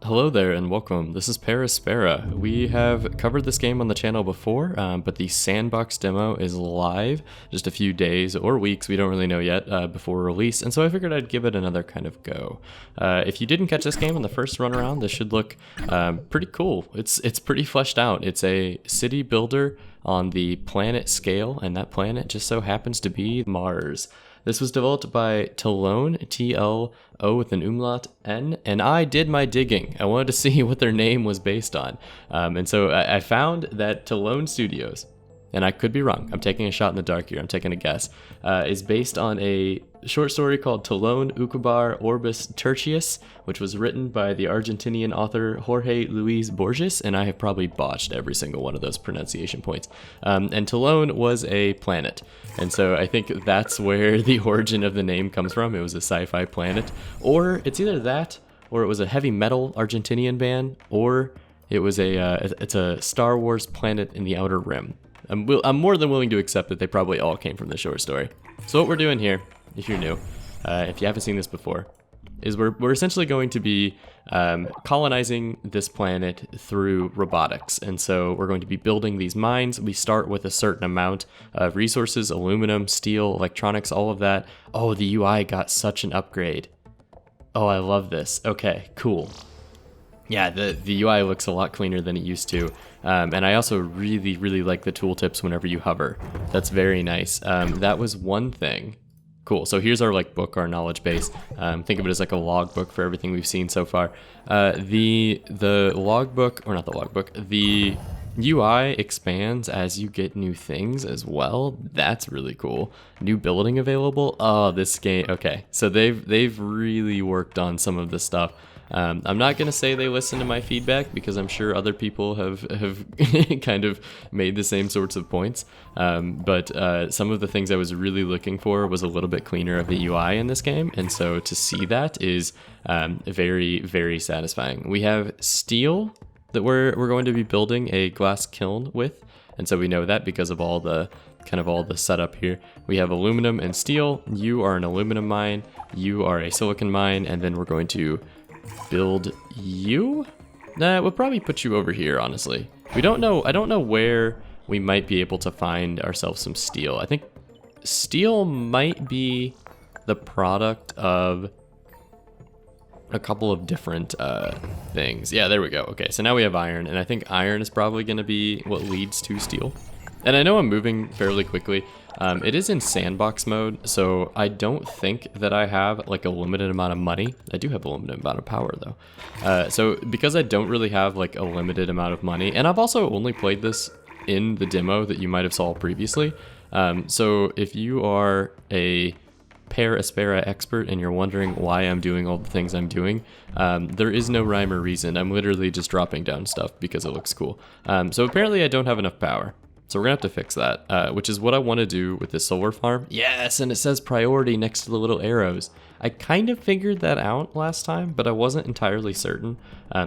Hello there and welcome. This is Aspera. We have covered this game on the channel before, but the Sandbox demo is live just a few days or weeks, we don't really know yet, before release, and so I figured I'd give it another kind of go. If you didn't catch this game on the first run around, this should look pretty cool. It's pretty fleshed out. It's a city builder on the planet scale, and that planet just so happens to be Mars. This was developed by Talone, T-L-O with an umlaut N, and I did my digging. I wanted to see what their name was based on. And so I found that Talone Studios, and I could be wrong, I'm taking a shot in the dark here, I'm taking a guess, is based on a short story called Talone Ucubar Orbis Tertius, which was written by the Argentinian author Jorge Luis Borges, and I have probably botched every single one of those pronunciation points. And Talone was a planet, and so I think that's where the origin of the name comes from. It was a sci-fi planet, or it's either that, or it was a heavy metal Argentinian band, or it was it's a Star Wars planet in the Outer Rim. I'm more than willing to accept that they probably all came from the short story. So what we're doing here, if you're new, if you haven't seen this before, is we're essentially going to be colonizing this planet through robotics. And so we're going to be building these mines. We start with a certain amount of resources, aluminum, steel, electronics, all of that. Oh, the UI got such an upgrade. Oh, I love this. Okay, cool. Yeah, the UI looks a lot cleaner than it used to. And I also really like the tooltips whenever you hover. That's very nice. That was one thing. Cool. So here's our book, our knowledge base. Think of it as like a logbook for everything we've seen so far. The logbook, or not the logbook, the UI expands as you get new things as well. That's really cool. New building available. Oh, this game. Okay, so they've really worked on some of the stuff. I'm not going to say they listen to my feedback because I'm sure other people have kind of made the same sorts of points. But some of the things I was really looking for was a little bit cleaner of the UI in this game. And so to see that is very satisfying. We have steel that we're going to be building a glass kiln with. And so we know that because of all the setup here. We have aluminum and steel. You are an aluminum mine. You are a silicon mine. And then we're going to build you? Nah, we'll probably put you over here, honestly. I don't know where we might be able to find ourselves some steel. I think steel might be the product of a couple of different things. Yeah, there we go. Okay, so now we have iron, and I think iron is probably going to be what leads to steel. And I know I'm moving fairly quickly. It is in sandbox mode, so I don't think that I have like a limited amount of money. I do have a limited amount of power though. So because I don't really have like a limited amount of money, and I've also only played this in the demo that you might have saw previously. So if you are a Aspera expert and you're wondering why I'm doing all the things I'm doing, there is no rhyme or reason. I'm literally just dropping down stuff because it looks cool. So apparently I don't have enough power. So we're gonna have to fix that, which is what I want to do with this solar farm. Yes, and it says priority next to the little arrows. I kind of figured that out last time, but I wasn't entirely certain.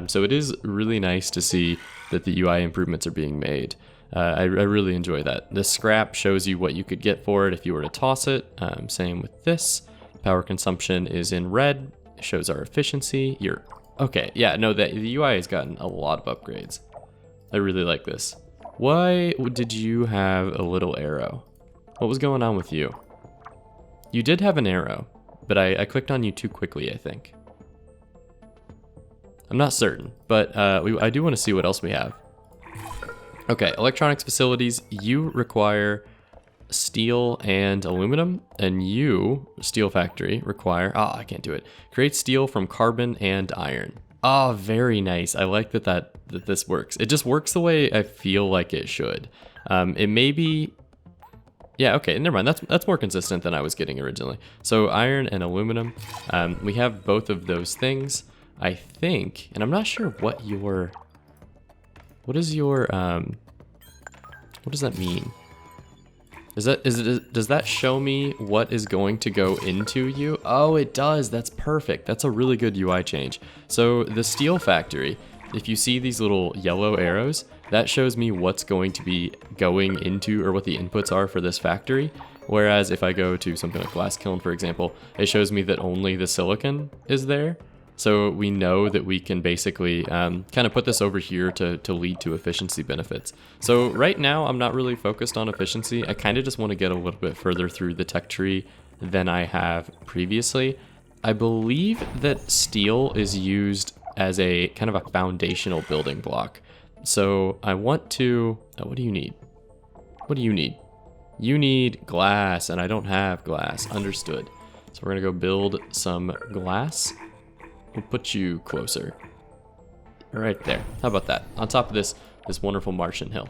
So it is really nice to see that the UI improvements are being made. I really enjoy that. This scrap shows you what you could get for it if you were to toss it. Same with this. Power consumption is in red. It shows our efficiency. Okay, yeah, no, the UI has gotten a lot of upgrades. I really like this. Why did you have a little arrow? What was going on with you? You did have an arrow, but I clicked on you too quickly, I think. I'm not certain, but I do want to see what else we have. Okay, electronics facilities, you require steel and aluminum, and you, steel factory, require, I can't do it. Create steel from carbon and iron. Oh, very nice. I like that this works. It just works the way I feel like it should. It may be... Yeah, okay, never mind. That's more consistent than I was getting originally. So iron and aluminum. We have both of those things, I think. And I'm not sure what your... What is your... What does that mean? Does that show me what is going to go into you? Oh, it does. That's perfect. That's a really good UI change. So the steel factory, if you see these little yellow arrows, that shows me what's going to be going into, or what the inputs are for this factory. Whereas if I go to something like glass kiln, for example, it shows me that only the silicon is there. So we know that we can basically kind of put this over here to lead to efficiency benefits. So right now I'm not really focused on efficiency. I kind of just want to get a little bit further through the tech tree than I have previously. I believe that steel is used as a kind of a foundational building block. So I want to, what do you need? What do you need? You need glass, and I don't have glass. Understood. So we're gonna go build some glass. We'll put you closer. Right there. How about that? On top of this wonderful Martian hill.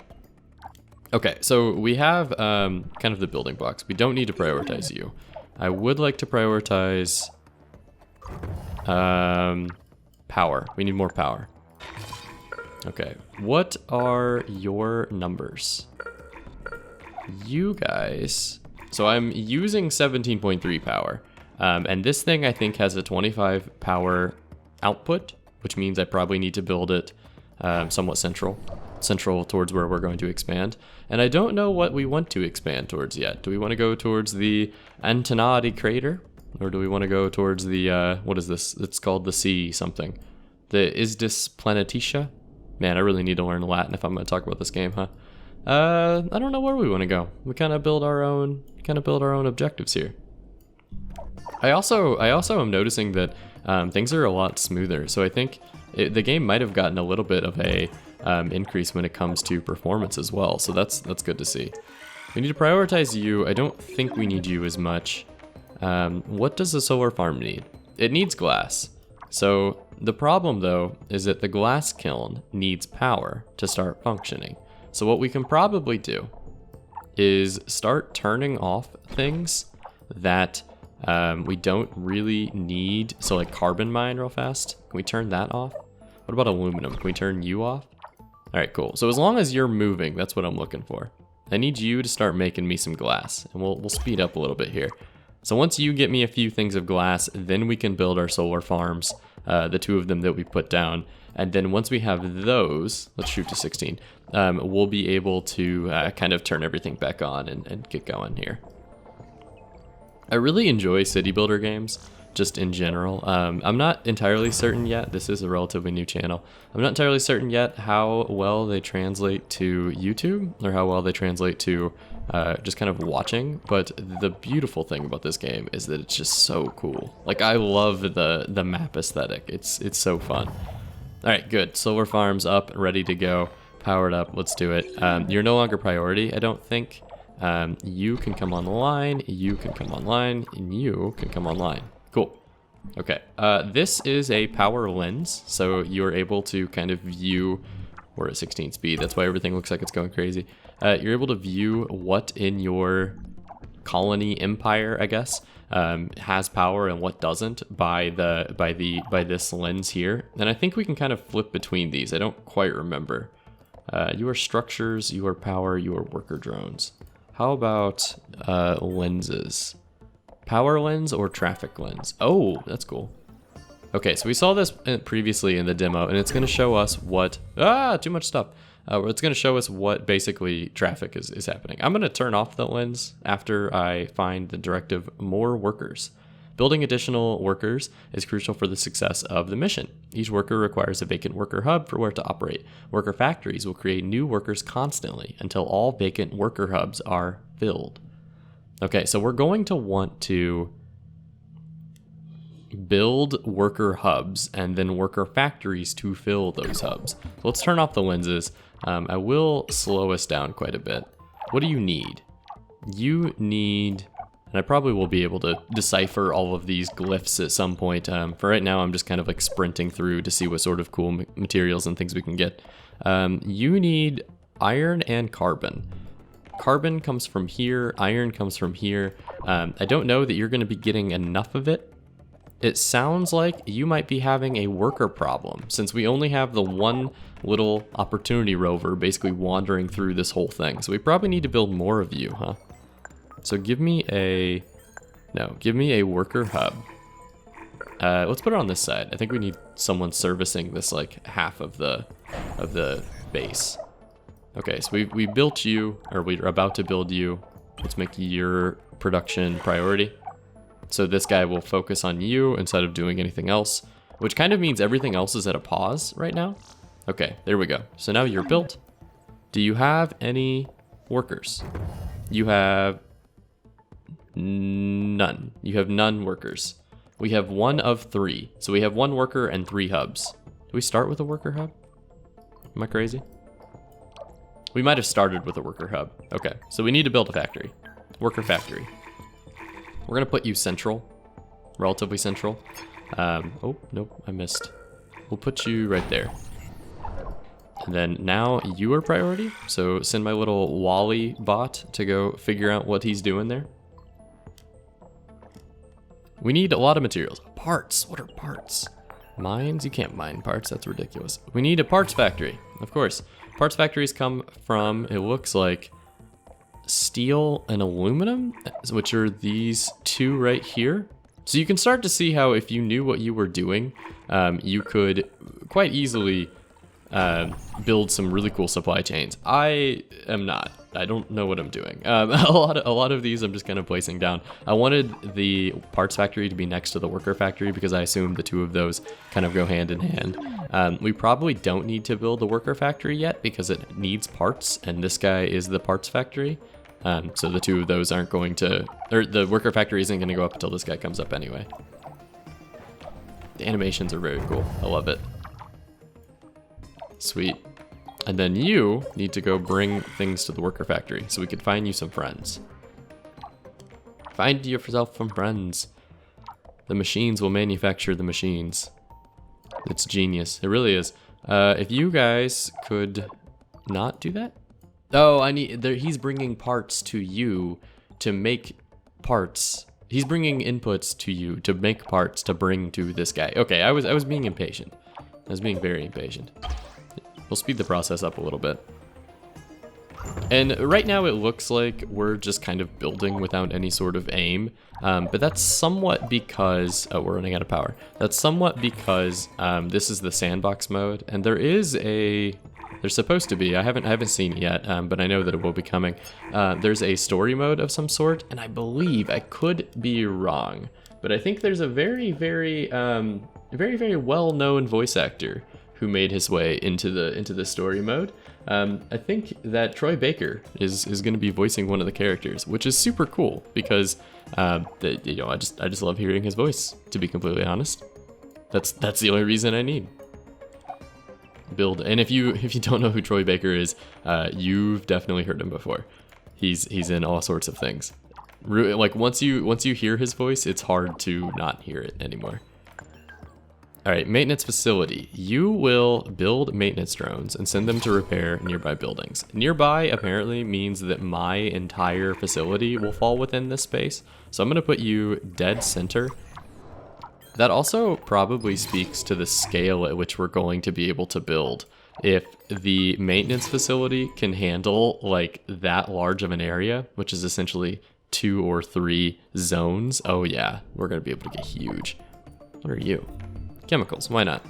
Okay, so we have kind of the building blocks. We don't need to prioritize you. I would like to prioritize power. We need more power. Okay, what are your numbers? You guys, so I'm using 17.3 power, and this thing I think has a 25 power output, which means I probably need to build it somewhat central towards where we're going to expand. And I don't know what we want to expand towards yet. Do we want to go towards the Antenati crater, or do we want to go towards the what is this? It's called the sea something, the Isdis Planetisha. Man, I really need to learn Latin if I'm going to talk about this game, huh? I don't know where we want to go. We kind of build our own objectives here. I also am noticing that things are a lot smoother. So I think the game might have gotten a little bit of a increase when it comes to performance as well. So that's good to see. We need to prioritize you. I don't think we need you as much. What does the solar farm need? It needs glass. So the problem though is that the glass kiln needs power to start functioning. So what we can probably do is start turning off things that we don't really need. So like carbon mine real fast. Can we turn that off? What about aluminum? Can we turn you off? All right, cool. So as long as you're moving, that's what I'm looking for. I need you to start making me some glass, and we'll speed up a little bit here. So once you get me a few things of glass, then we can build our solar farms, the two of them that we put down. And then once we have those, let's shoot to 16, we'll be able to kind of turn everything back on and get going here. I really enjoy city builder games, just in general. I'm not entirely certain yet, this is a relatively new channel, I'm not entirely certain yet how well they translate to YouTube, or how well they translate to just kind of watching, but the beautiful thing about this game is that it's just so cool. Like, I love the map aesthetic, it's so fun. Alright, good, solar farms up, ready to go, powered up, let's do it. You're no longer priority, I don't think. You can come online, you can come online, and you can come online. Cool. Okay, this is a power lens, so you're able to kind of view, we're at 16 speed, that's why everything looks like it's going crazy. You're able to view what in your colony empire, I guess, has power and what doesn't by this lens here. And I think we can kind of flip between these. I don't quite remember. Your structures, your power, your worker drones. How about lenses? Power lens or traffic lens? Oh, that's cool. Okay, so we saw this previously in the demo, and it's going to show us what... too much stuff. It's going to show us what basically traffic is happening. I'm going to turn off the lens after I find the directive more workers. Building additional workers is crucial for the success of the mission. Each worker requires a vacant worker hub for where to operate. Worker factories will create new workers constantly until all vacant worker hubs are filled. Okay, so we're going to want to build worker hubs and then worker factories to fill those hubs. So let's turn off the lenses. I will slow us down quite a bit. What do you need? You need... And I probably will be able to decipher all of these glyphs at some point. For right now, I'm just kind of like sprinting through to see what sort of cool materials and things we can get. You need iron and carbon. Carbon comes from here, iron comes from here. I don't know that you're going to be getting enough of it. It sounds like you might be having a worker problem, since we only have the one little opportunity rover basically wandering through this whole thing. So we probably need to build more of you, huh? So give me a worker hub. Let's put it on this side. I think we need someone servicing this like half of the base. Okay, so we built you, or we're about to build you. Let's make your production priority. So this guy will focus on you instead of doing anything else. which kind of means everything else is at a pause right now. Okay, there we go. So now you're built. Do you have any workers? You have none. You have none workers. We have 1 of 3. So we have 1 worker and 3 hubs. Do we start with a worker hub? Am I crazy? We might have started with a worker hub. Okay, so we need to build a factory. Worker factory. We're gonna put you central, relatively central. Oh, nope, I missed. We'll put you right there. And then now you are priority. So send my little Wally bot to go figure out what he's doing there. We need a lot of materials. Parts, what are parts? Mines? You can't mine parts, that's ridiculous. We need a parts factory, of course. Parts factories come from, it looks like, steel and aluminum, which are these 2 right here. So you can start to see how if you knew what you were doing, you could quite easily build some really cool supply chains. I am not. I don't know what I'm doing. A lot of these I'm just kind of placing down. I wanted the parts factory to be next to the worker factory because I assumed the 2 of those kind of go hand in hand. We probably don't need to build the worker factory yet because it needs parts, and this guy is the parts factory. So the 2 of those aren't going to, or the worker factory isn't going to go up until this guy comes up anyway. The animations are very cool. I love it. Sweet. And then you need to go bring things to the worker factory so we could find you some friends. Find yourself some friends. The machines will manufacture the machines. It's genius. It really is. If you guys could not do that. Oh, he's bringing parts to you to make parts. He's bringing inputs to you to make parts to bring to this guy. Okay, I was being impatient. I was being very impatient. We'll speed the process up a little bit. And right now it looks like we're just kind of building without any sort of aim. But that's somewhat because, oh, we're running out of power. That's somewhat because this is the sandbox mode, and there's supposed to be, I haven't seen it yet, but I know that it will be coming. There's a story mode of some sort, and I believe, I could be wrong, but I think there's a very, very well-known voice actor who made his way into the story mode. I think that Troy Baker is going to be voicing one of the characters, which is super cool because I just love hearing his voice, to be completely honest. That's the only reason I need. Build, and if you don't know who Troy Baker is, you've definitely heard him before. He's in all sorts of things. Like once you hear his voice, it's hard to not hear it anymore. All right, maintenance facility. You will build maintenance drones and send them to repair nearby buildings. Nearby apparently means that my entire facility will fall within this space. So I'm gonna put you dead center. That also probably speaks to the scale at which we're going to be able to build. If the maintenance facility can handle like that large of an area, which is essentially 2 or 3 zones, oh yeah, we're gonna be able to get huge. What are you? Chemicals, why not?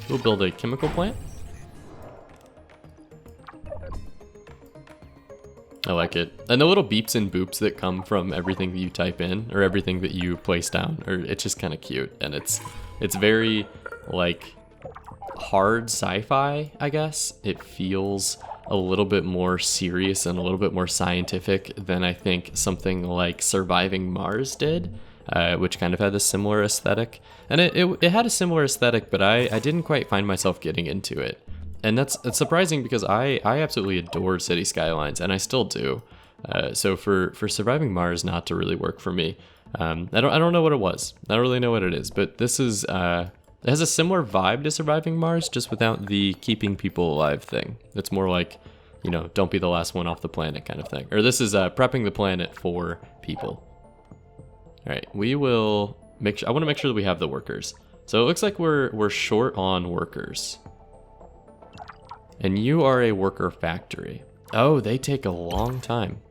We'll build a chemical plant. I like it. And the little beeps and boops that come from everything that you type in or everything that you place down, it's just kind of cute. And it's very like hard sci-fi, I guess. It feels a little bit more serious and a little bit more scientific than I think something like Surviving Mars did. Which kind of had a similar aesthetic. And it had a similar aesthetic, but I didn't quite find myself getting into it. And it's surprising because I absolutely adore City Skylines, and I still do. So for Surviving Mars not to really work for me, I don't know what it was. I don't really know what it is, but this is it has a similar vibe to Surviving Mars, just without the keeping people alive thing. It's more like, you know, don't be the last one off the planet kind of thing. Or this is prepping the planet for people. All right, we will make sure, I want to make sure that we have the workers. So it looks like we're short on workers. And you are a worker factory. Oh, they take a long time.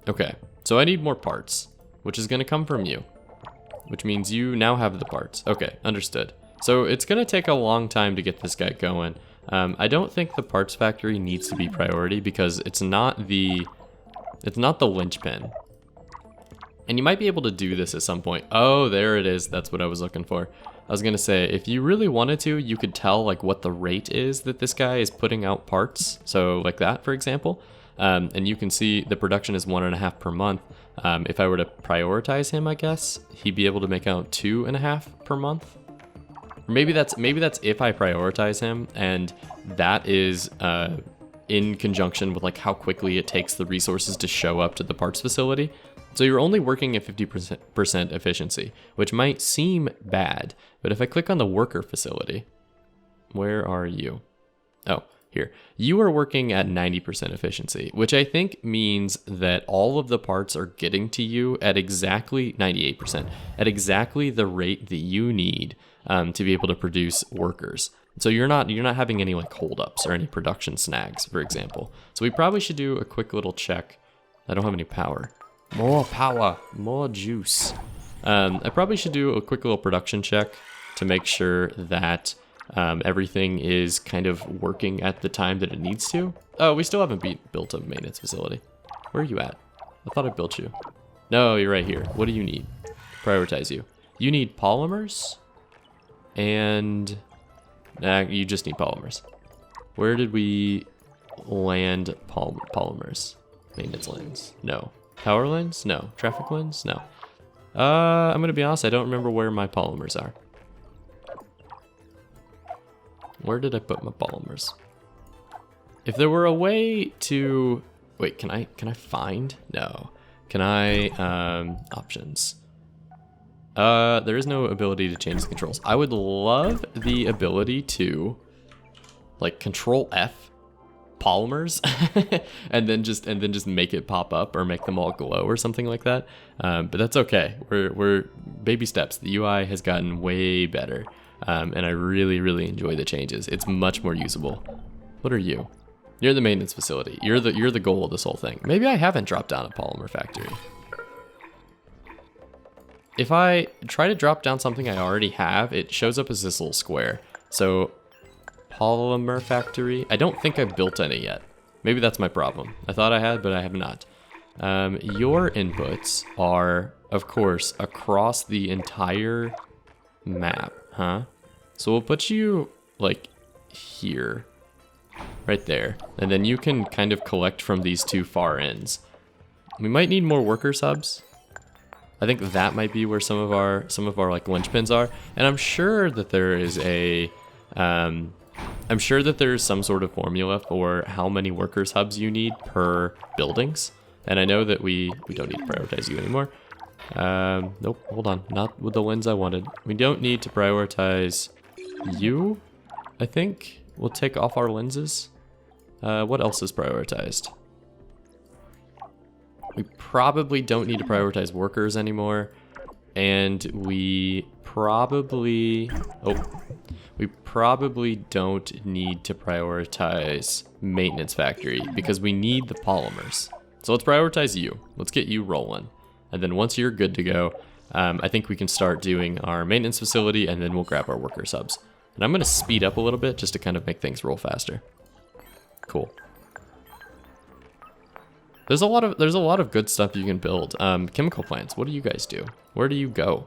Okay, so I need more parts, which is gonna come from you, which means you now have the parts. Okay, understood. So it's gonna take a long time to get this guy going. I don't think the parts factory needs to be priority because it's not the linchpin. And you might be able to do this at some point. Oh, there it is. That's what I was looking for. I was gonna say, if you really wanted to, you could tell like what the rate is that this guy is putting out parts. So like that, for example. And you can see the production is 1.5 per month. If I were to prioritize him, I guess he'd be able to make out 2.5 per month. Maybe that's if I prioritize him, and that is in conjunction with like how quickly it takes the resources to show up to the parts facility. So you're only working at 50% efficiency, which might seem bad, but if I click on the worker facility, where are you? Oh, here. You are working at 90% efficiency, which I think means that all of the parts are getting to you at exactly 98%, at exactly the rate that you need to be able to produce workers. So you're not having any like holdups or any production snags, for example. So we probably should do a quick little check. I don't have any power. More power, more juice. I probably should do a quick little production check to make sure that everything is kind of working at the time that it needs to. Oh, we still haven't built a maintenance facility. Where are you at? I thought I built you. No, you're right here. What do you need? Prioritize you. You need polymers, and you just need polymers. Where did we land polymers? Maintenance lanes? No. Power lanes? No. Traffic lanes? No. I'm gonna be honest, I don't remember where my polymers are. Where did I put my polymers? If there were a way to... Wait, can I find? No. Can I... options. There is no ability to change the controls. I would love the ability to, like, Control F polymers and then just make it pop up or make them all glow or something like that. But that's okay. We're baby steps. The UI has gotten way better. And I really, really enjoy the changes. It's much more usable. What are you? You're the maintenance facility. You're the goal of this whole thing. Maybe I haven't dropped down a polymer factory. If I try to drop down something I already have, it shows up as this little square. So, polymer factory. I don't think I've built any yet. Maybe that's my problem. I thought I had, but I have not. Your inputs are, of course, across the entire map, huh? So we'll put you, like, here. Right there. And then you can kind of collect from these two far ends. We might need more worker subs. I think that might be where some of our like linchpins are, and I'm sure that there is I'm sure that there's some sort of formula for how many workers hubs you need per buildings, and I know that we don't need to prioritize you anymore. Nope, hold on, not with the lens I wanted. We don't need to prioritize you. I think we'll take off our lenses. What else is prioritized? We probably don't need to prioritize workers anymore, and we probably don't need to prioritize maintenance factory because we need the polymers. So let's prioritize you. Let's get you rolling, and then once you're good to go, I think we can start doing our maintenance facility, and then we'll grab our worker subs. And I'm gonna speed up a little bit just to kind of make things roll faster. Cool. There's a lot of good stuff you can build. Chemical plants, what do you guys do? Where do you go?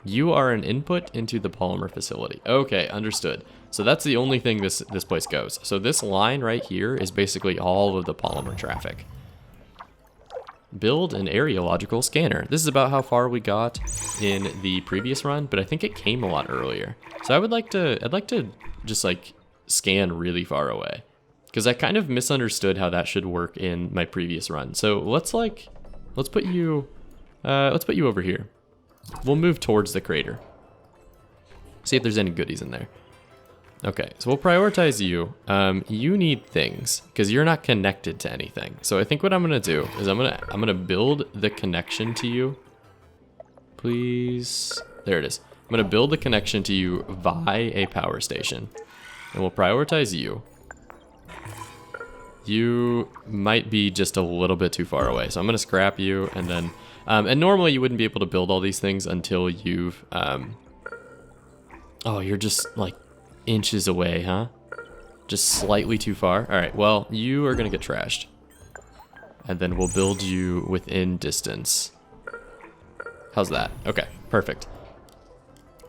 You are an input into the polymer facility. Okay, understood. So that's the only thing this place goes. So this line right here is basically all of the polymer traffic. Build an areological scanner. This is about how far we got in the previous run, but I think it came a lot earlier. So I'd like to just like scan really far away, because I kind of misunderstood how that should work in my previous run. So let's put you over here. We'll move towards the crater. See if there's any goodies in there. Okay, so we'll prioritize you. You need things because you're not connected to anything. So I think what I'm gonna do is I'm gonna build the connection to you. Please, there it is. I'm gonna build the connection to you via a power station, and we'll prioritize you. You might be just a little bit too far away, so I'm gonna scrap you, and then, and normally you wouldn't be able to build all these things until you've, oh, you're just like inches away, huh? Just slightly too far. All right, well, you are gonna get trashed, and then we'll build you within distance. How's that? Okay, perfect.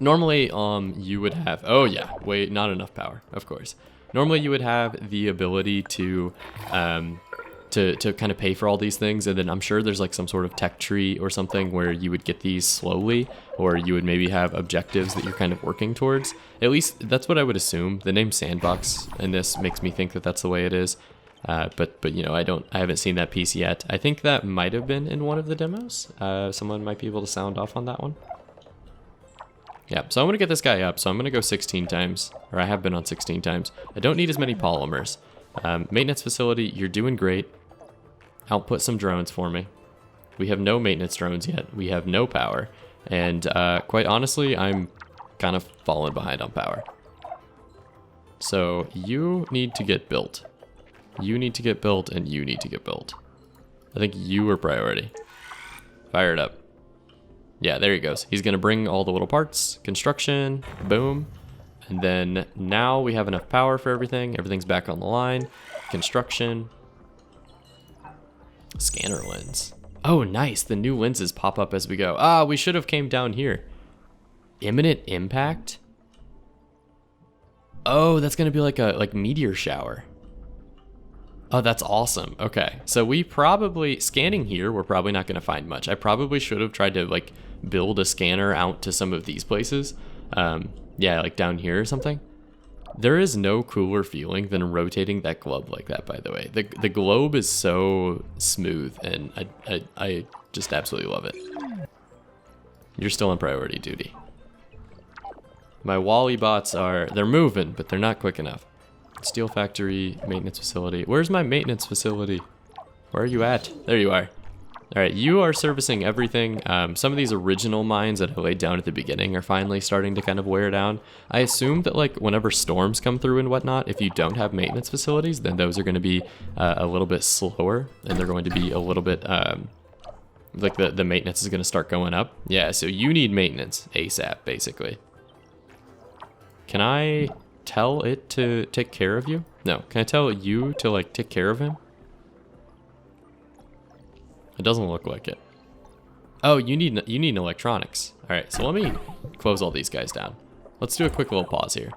Normally, you would have, oh yeah, wait, not enough power, of course. Normally you would have the ability to kind of pay for all these things, and then I'm sure there's like some sort of tech tree or something where you would get these slowly, or you would maybe have objectives that you're kind of working towards. At least that's what I would assume. The name Sandbox in this makes me think that that's the way it is. But you know, I haven't seen that piece yet. I think that might have been in one of the demos. Someone might be able to sound off on that one. Yeah, so I'm going to get this guy up. So I'm going to go 16 times, or I have been on 16 times. I don't need as many polymers. Maintenance facility, you're doing great. Output some drones for me. We have no maintenance drones yet. We have no power. And quite honestly, I'm kind of falling behind on power. So you need to get built. You need to get built, and you need to get built. I think you are priority. Fire it up. Yeah, there he goes. He's going to bring all the little parts. Construction. Boom. And then now we have enough power for everything. Everything's back on the line. Construction. Scanner lens. Oh, nice. The new lenses pop up as we go. Ah, we should have came down here. Imminent impact? Oh, that's going to be like a meteor shower. Oh, that's awesome. Okay, so we probably, scanning here, we're probably not going to find much. I probably should have tried to like build a scanner out to some of these places. Yeah, like down here or something. There is no cooler feeling than rotating that globe like that, by the way. The globe is so smooth, and I just absolutely love it. You're still on priority duty. My Wally bots they're moving, but they're not quick enough. Steel factory, maintenance facility. Where's my maintenance facility? Where are you at? There you are. All right, you are servicing everything. Some of these original mines that I laid down at the beginning are finally starting to kind of wear down. I assume that like whenever storms come through and whatnot, if you don't have maintenance facilities, then those are going to be a little bit slower, and they're going to be a little bit like the maintenance is going to start going up. Yeah, so you need maintenance ASAP, basically. Can I tell it to take care of you? No, can I tell you to like take care of him? It doesn't look like it. Oh, you need electronics. All right, so let me close all these guys down. Let's do a quick little pause here.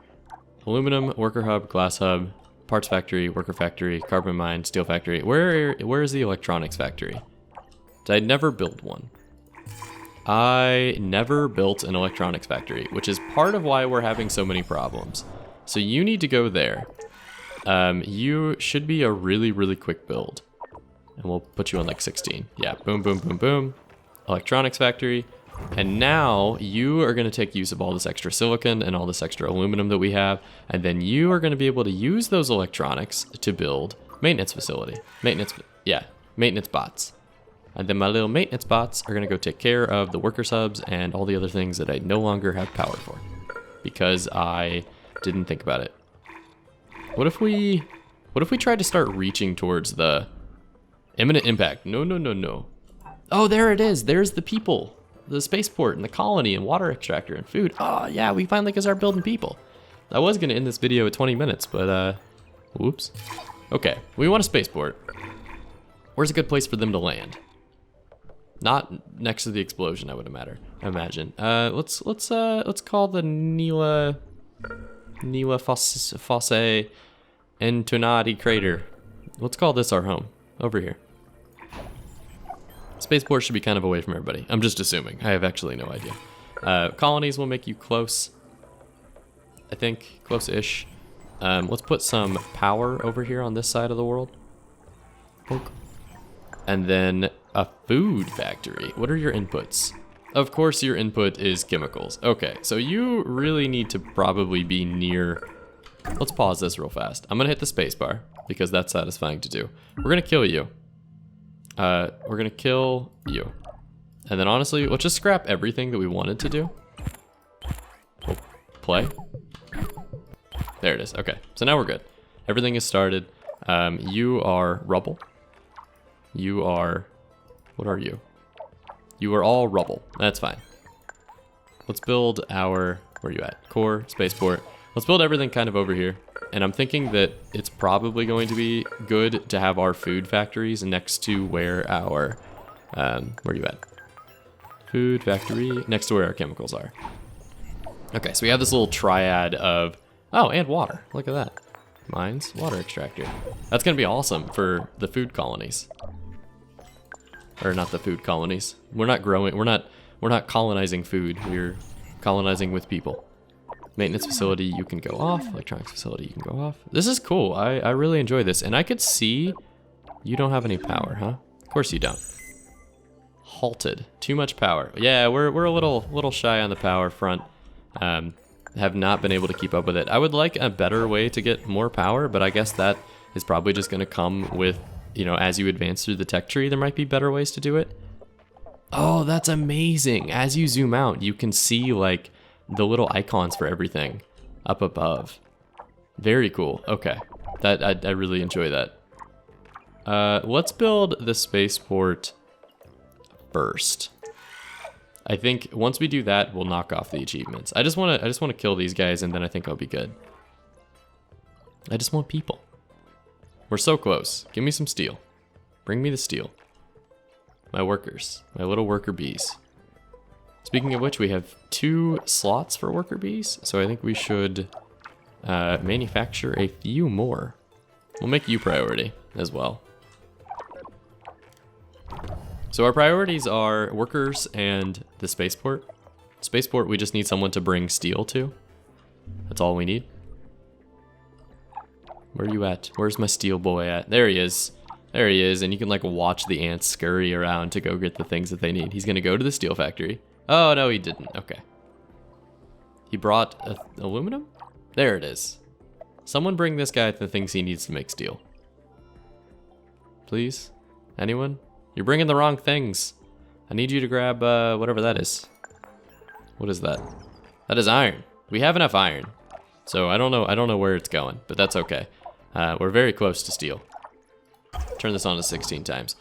Aluminum, worker hub, glass hub, parts factory, worker factory, carbon mine, steel factory. Where is the electronics factory? Did I never build one? I never built an electronics factory, which is part of why we're having so many problems. So you need to go there. You should be a really, really quick build. And we'll put you on like 16. Yeah, boom, boom, boom, boom. Electronics factory. And now you are going to take use of all this extra silicon and all this extra aluminum that we have. And then you are going to be able to use those electronics to build maintenance facility. Maintenance bots. And then my little maintenance bots are going to go take care of the worker subs and all the other things that I no longer have power for. Because I didn't think about it. What if we tried to start reaching towards the imminent impact? No. Oh, there it is. There's the people. The spaceport and the colony and water extractor and food. Oh, yeah, we finally can start building people. I was going to end this video at 20 minutes, but, whoops. Okay, we want a spaceport. Where's a good place for them to land? Not next to the explosion, I would imagine. Let's call the Nila Fosse Entonati crater. Let's call this our home. Over here. Spaceport should be kind of away from everybody. I'm just assuming. I have actually no idea. Colonies will make you close. I think. Close-ish. Let's put some power over here on this side of the world. And then a food factory. What are your inputs? Of course your input is chemicals. Okay, so you really need to probably be near... Let's pause this real fast. I'm gonna hit the spacebar because that's satisfying to do. We're gonna kill you. We're gonna kill you. And then honestly, let's just scrap everything that we wanted to do. Oh, play. There it is. Okay, so now we're good. Everything is started. You are rubble. You are... What are you? You are all rubble. That's fine. Let's build our... Where are you at? Core, spaceport. Let's build everything kind of over here. And I'm thinking that it's probably going to be good to have our food factories next to where our... where are you at? Food factory, next to where our chemicals are. Okay, so we have this little triad of, oh, and water. Look at that. Mines, water extractor. That's gonna be awesome for the food colonies. Or not the food colonies. We're not growing, we're not colonizing food. We're colonizing with people. Maintenance facility, you can go off. Electronics facility, you can go off. This is cool. I really enjoy this. And I could see you don't have any power, huh? Of course you don't. Halted. Too much power. Yeah, we're a little shy on the power front. Have not been able to keep up with it. I would like a better way to get more power, but I guess that is probably just going to come with, you know, as you advance through the tech tree, there might be better ways to do it. Oh, that's amazing. As you zoom out, you can see like the little icons for everything up above. Very cool. Okay. I really enjoy that. Let's build the spaceport first. I think once we do that, we'll knock off the achievements. I just want to kill these guys, and then I think I'll be good. I just want people. We're so close. Give me some steel. Bring me the steel. My workers. My little worker bees. Speaking of which, we have 2 slots for worker bees, so I think we should manufacture a few more. We'll make you priority as well. So our priorities are workers and the spaceport. Spaceport, we just need someone to bring steel to. That's all we need. Where are you at? Where's my steel boy at? There he is. There he is, and you can like watch the ants scurry around to go get the things that they need. He's gonna go to the steel factory. Oh, no, he didn't. Okay. He brought aluminum? There it is. Someone bring this guy the things he needs to make steel. Please? Anyone? You're bringing the wrong things. I need you to grab whatever that is. What is that? That is iron. We have enough iron. So I don't know where it's going, but that's okay. We're very close to steel. Turn this on to 16 times.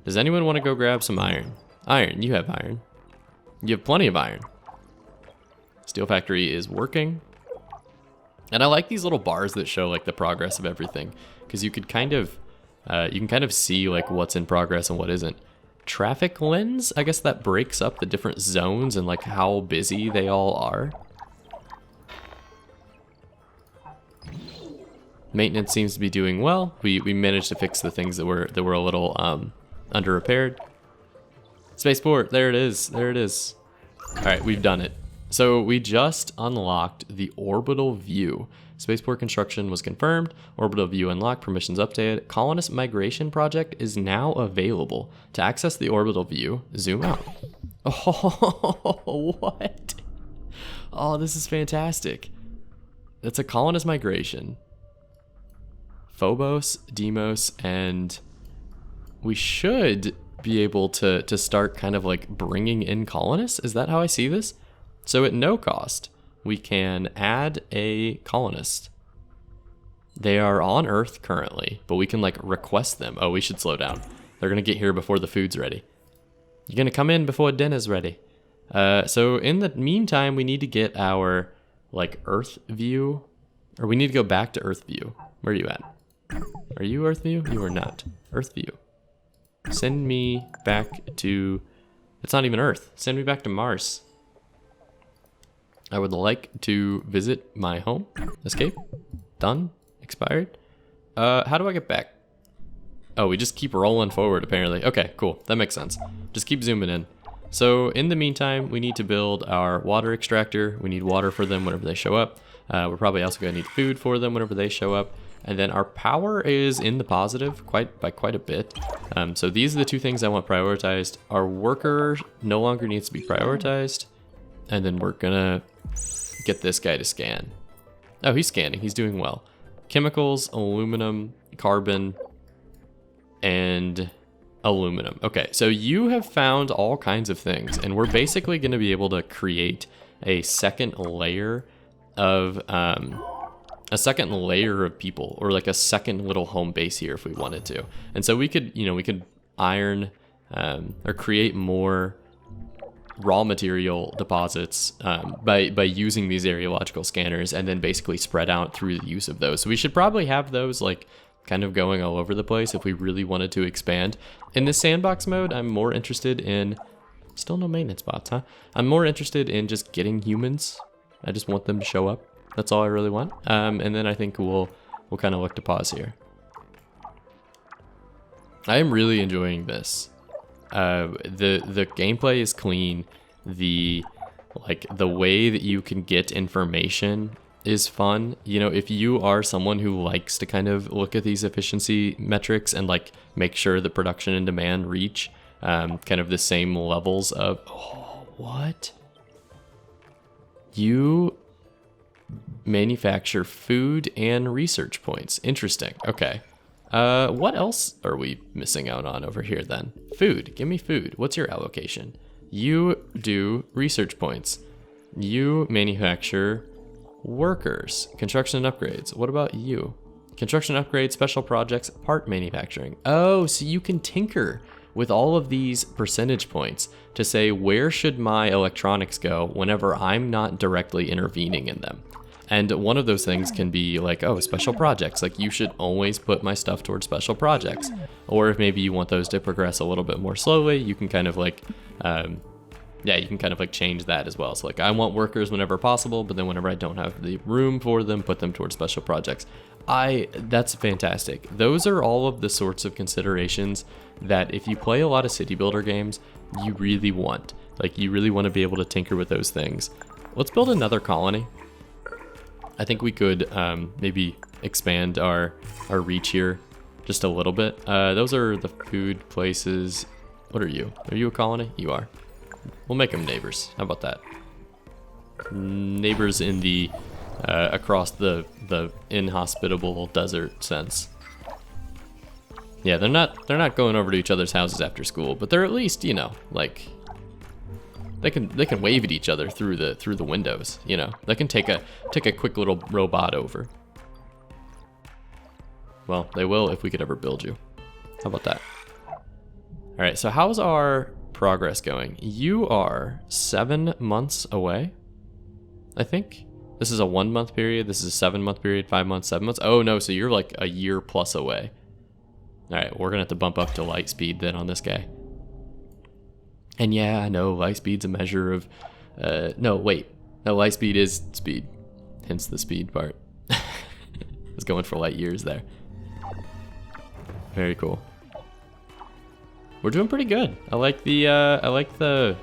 Does anyone want to go grab some iron? Iron, you have iron. You have plenty of iron. Steel factory is working. And I like these little bars that show like the progress of everything, because you could kind of you can kind of see like what's in progress and what isn't. Traffic lens, I guess that breaks up the different zones and like how busy they all are. Maintenance seems to be doing well. We managed to fix the things that were a little under repaired. Spaceport, there it is. There it is. All right, we've done it. So we just unlocked the orbital view. Spaceport construction was confirmed. Orbital view unlocked. Permissions updated. Colonist migration project is now available. To access the orbital view, zoom out. Oh, what? Oh, this is fantastic. It's a colonist migration. Phobos, Deimos, and we should be able to start kind of like bringing in colonists. Is that how I see this? So at no cost, we can add a colonist. They are on Earth currently, but we can like request them. Oh, we should slow down. They're gonna get here before the food's ready. You're gonna come in before dinner's ready. So in the meantime, we need to get our like Earth view, or we need to go back to Earth view. Where are you at? Are you Earth view? You are not. Earth view. Send me back to, it's not even Earth. Send me back to Mars. I would like to visit my home. Escape. Done. Expired. How do I get back? Oh, we just keep rolling forward apparently. Okay, cool. That makes sense. Just keep zooming in. So in the meantime, we need to build our water extractor. We need water for them whenever they show up. We're probably also going to need food for them whenever they show up. And then our power is in the positive by quite a bit. So these are the 2 things I want prioritized. Our worker no longer needs to be prioritized. And then we're gonna get this guy to scan. Oh, he's scanning. He's doing well. Chemicals, aluminum, carbon, and aluminum. Okay, so you have found all kinds of things, and we're basically going to be able to create a second layer of people, or like a second little home base here if we wanted to. And so we could, we could iron or create more raw material deposits by using these areological scanners, and then basically spread out through the use of those. So we should probably have those like kind of going all over the place if we really wanted to expand. In this sandbox mode, I'm more interested in, still no maintenance bots, huh? I'm more interested in just getting humans I just want them to show up. That's all I really want. And then I think we'll kind of look to pause here. I am really enjoying this. The gameplay is clean. The way that you can get information is fun. You know, if you are someone who likes to kind of look at these efficiency metrics and like make sure the production and demand reach kind of the same levels of, oh, what? You manufacture food and research points. Interesting. Okay. What else are we missing out on over here then? Food. Give me food. What's your allocation? You do research points. You manufacture workers. Construction and upgrades. What about you? Construction upgrades, special projects, part manufacturing. Oh, so you can tinker with all of these percentage points to say where should my electronics go whenever I'm not directly intervening in them. And one of those things can be like, oh, special projects. Like, you should always put my stuff towards special projects. Or if maybe you want those to progress a little bit more slowly, you can kind of like, you can kind of like change that as well. So like, I want workers whenever possible, but then whenever I don't have the room for them, put them towards special projects. That's fantastic. Those are all of the sorts of considerations that if you play a lot of city builder games, you really want. Like, you really want to be able to tinker with those things. Let's build another colony. I think we could maybe expand our reach here just a little bit. Those are the food places. What are you? Are you a colony? You are. We'll make them neighbors. How about that? Neighbors in the across the inhospitable desert sense. Yeah, they're not going over to each other's houses after school, but they're at least, you know, like, they can wave at each other through the windows, you know. They can take a quick little robot over. Well, they will if we could ever build you. How about that? All right, so how's our progress going? You are 7 months away, I think. This is a 1 month period. This is a 7 month period, 5 months, 7 months. Oh no, so you're like a year plus away. All right, we're gonna have to bump up to light speed then on this guy. And yeah, I know light speed's a measure of, no, light speed is speed, hence the speed part. I was going for light years there. Very cool. We're doing pretty good. I like the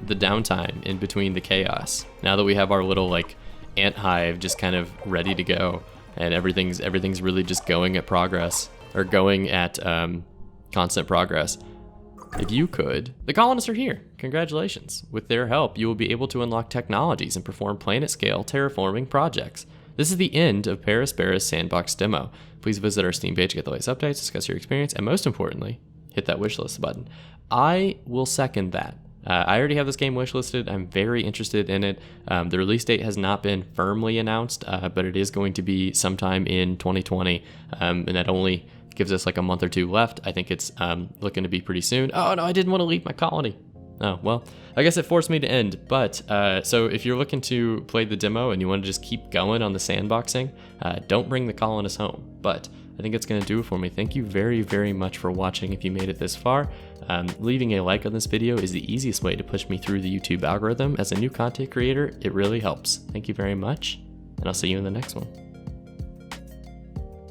downtime in between the chaos. Now that we have our little like ant hive just kind of ready to go, and everything's really just going at progress, or going at constant progress. If you could, the colonists are here. Congratulations. With their help, you will be able to unlock technologies and perform planet-scale terraforming projects. This is the end of Aspera's Sandbox demo. Please visit our Steam page to get the latest updates, discuss your experience, and most importantly, hit that wishlist button. I will second that. I already have this game wishlisted. I'm very interested in it. The release date has not been firmly announced, but it is going to be sometime in 2020, and that only gives us like a month or two left. I think it's looking to be pretty soon. Oh no, I didn't want to leave my colony. Oh, well, I guess it forced me to end. But so if you're looking to play the demo and you want to just keep going on the sandboxing, don't bring the colonists home. But I think it's going to do it for me. Thank you very, very much for watching if you made it this far. Leaving a like on this video is the easiest way to push me through the YouTube algorithm. As a new content creator, it really helps. Thank you very much, and I'll see you in the next one.